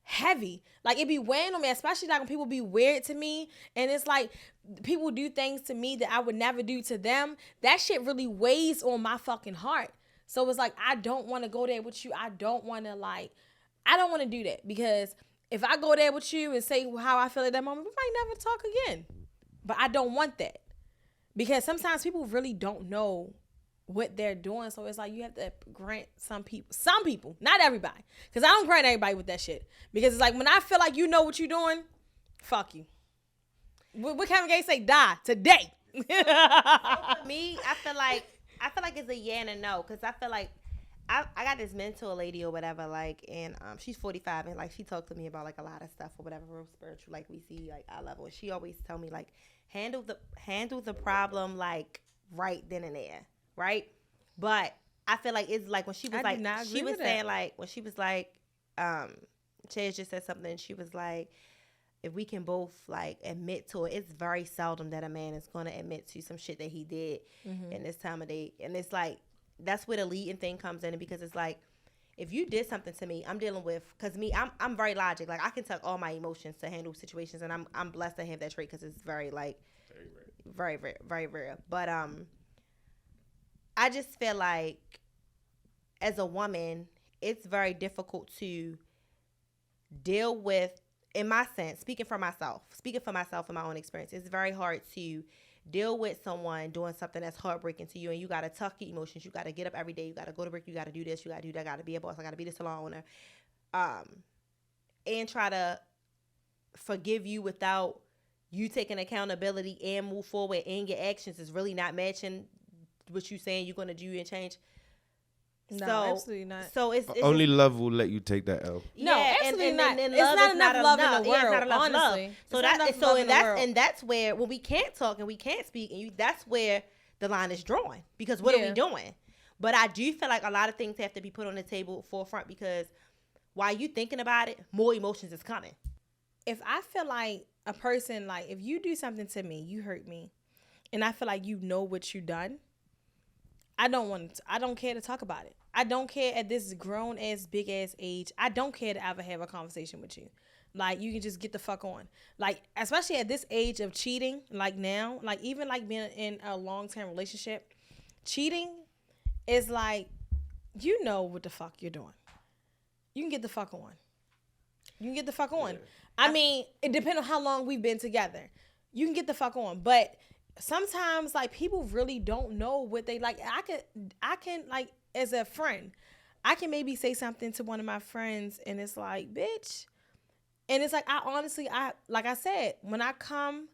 heavy. Like, it be weighing on me, especially like when people be weird to me, and it's like people do things to me that I would never do to them. That shit really weighs on my fucking heart. So it's like, I don't want to go there with you. I don't want to do that, because if I go there with you and say how I feel at that moment, we might never talk again. But I don't want that, because sometimes people really don't know what they're doing. So it's like, you have to grant some people, not everybody, because I don't grant everybody with that shit, because it's like, when I feel like you know what you're doing, fuck you. What Kevin Gates say? Die today. So for me, I feel like it's a yeah and a no, because I feel like I got this mentor lady or whatever, like, and she's 45, and like she talked to me about like a lot of stuff or whatever, real spiritual, like we see like eye level. And she always tell me like, handle the problem like right then and there, right? But I feel like it's like when she was saying like, when she was like, Chez just said something, and she was like, if we can both like admit to it, it's very seldom that a man is going to admit to some shit that he did in this time of day. And it's like, that's where the leading thing comes in, because it's like, if you did something to me, I'm dealing with, because me, I'm very logic. Like, I can take all my emotions to handle situations, and I'm blessed to have that trait, because it's very like, very rare, very rare. But I just feel like as a woman, it's very difficult to deal with, in my sense, speaking for myself in my own experience, it's very hard to deal with someone doing something that's heartbreaking to you, and you got to tuck your emotions. You got to get up every day. You got to go to work. You got to do this. You got to do that. Got to be a boss. I got to be the salon owner. And try to forgive you without you taking accountability and move forward, and your actions is really not matching what you saying you're going to do and change. No, absolutely not. So it's only love will let you take that L. No, absolutely not. It's not enough love in the world, honestly. So that's where when we can't talk and we can't speak, and that's where the line is drawn. Because what are Yeah. we doing? But I do feel like a lot of things have to be put on the table forefront, because while you thinking about it, more emotions is coming. If I feel like a person, like if you do something to me, you hurt me, and I feel like you know what you done, I don't care to talk about it. I don't care at this grown ass big ass age. I don't care to ever have a conversation with you. Like you can just get the fuck on. Like especially at this age of cheating, like now, like even like being in a long term relationship, cheating is like you know what the fuck you're doing. You can get the fuck on. You can get the fuck on. I mean, it depends on how long we've been together. You can get the fuck on, but sometimes like people really don't know what they like. I can like as a friend, I can maybe say something to one of my friends and it's like, bitch. And it's like I like I said, when I come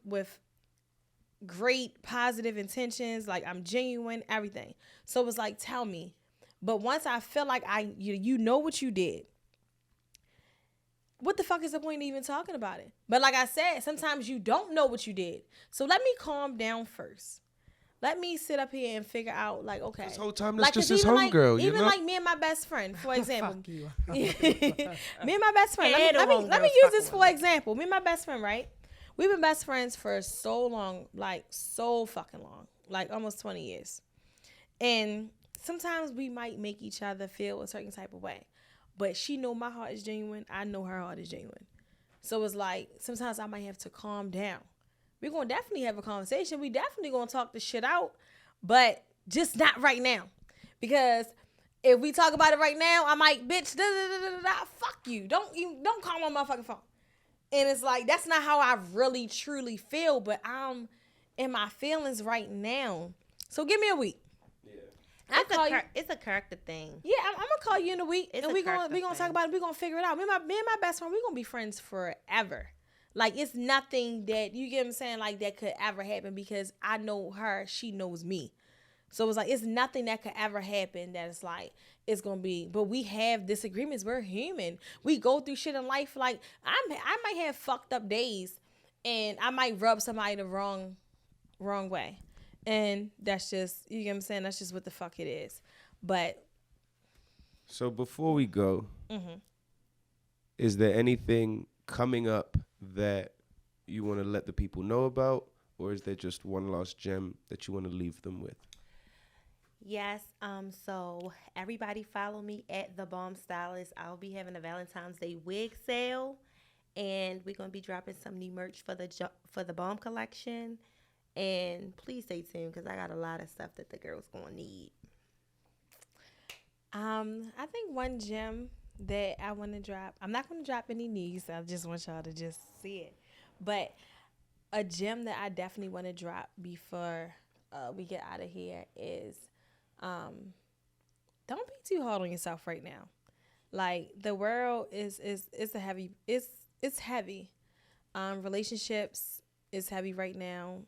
with great positive intentions, like I'm genuine, everything. So it was like, tell me. But once I feel like you know what you did, what the fuck is the point of even talking about it? But like I said, sometimes you don't know what you did. So let me calm down first. Let me sit up here and figure out, like, okay. This whole time, that's like, just 'cause his even homegirl, you even know? like me and my best friend, for example. Fuck you. Me and my best friend. Yeah, Let the me homegirls use fucking this for with me. example. Me and my best friend, right? We've been best friends for so long, like so fucking long, like almost 20 years. And sometimes we might make each other feel a certain type of way. But she know my heart is genuine. I know her heart is genuine. So it's like sometimes I might have to calm down. We're gonna definitely have a conversation. We definitely gonna talk the shit out, but just not right now. Because if we talk about it right now, I might bitch fuck you. Don't call my motherfucking phone. And it's like that's not how I really truly feel, but I'm in my feelings right now. So give me a week. It's a character thing. Yeah, I'm gonna call you in a week, It's and a we gonna character talk thing. about it. We gonna figure it out. Me and my best friend, we gonna be friends forever. Like it's nothing that you get what I'm saying, like that could ever happen because I know her, she knows me. So it's like it's nothing that could ever happen that it's like it's gonna be. But we have disagreements. We're human. We go through shit in life. Like I might have fucked up days, and I might rub somebody the wrong way. And that's just, you get what I'm saying? That's just what the fuck it is. But So before we go, Mm-hmm. is there anything coming up that you want to let the people know about? Or is there just one last gem that you want to leave them with? Yes. So everybody follow me at The Bomb Stylist. I'll be having a Valentine's Day wig sale, and we're gonna be dropping some new merch for the Bomb collection. And please stay tuned because I got a lot of stuff that the girls gonna need. I think one gem that I want to drop, I'm not going to drop any news. I just want y'all to just see it. But a gem that I definitely want to drop before we get out of here is don't be too hard on yourself right now. Like the world is a heavy, it's heavy. Relationships is heavy right now.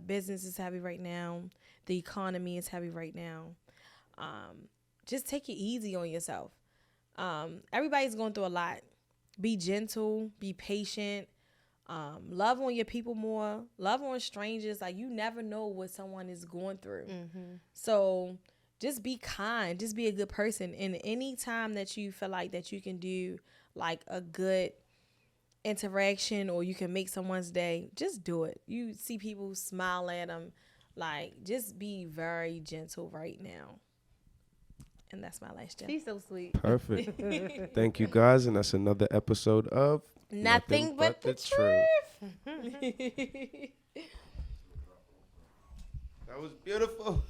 Business is heavy right now. The economy is heavy right now. Just take it easy on yourself. Everybody's going through a lot. Be gentle, be patient, love on your people more, love on strangers. Like you never know what someone is going through. Mm-hmm. So just be kind, just be a good person. And any time that you feel like that you can do like a good interaction or you can make someone's day, just do it. You see people, smile at them. Like just be very gentle right now. And that's my last gem. She's so sweet. Perfect. Thank you, guys. And that's another episode of Nothing but the truth. That was beautiful.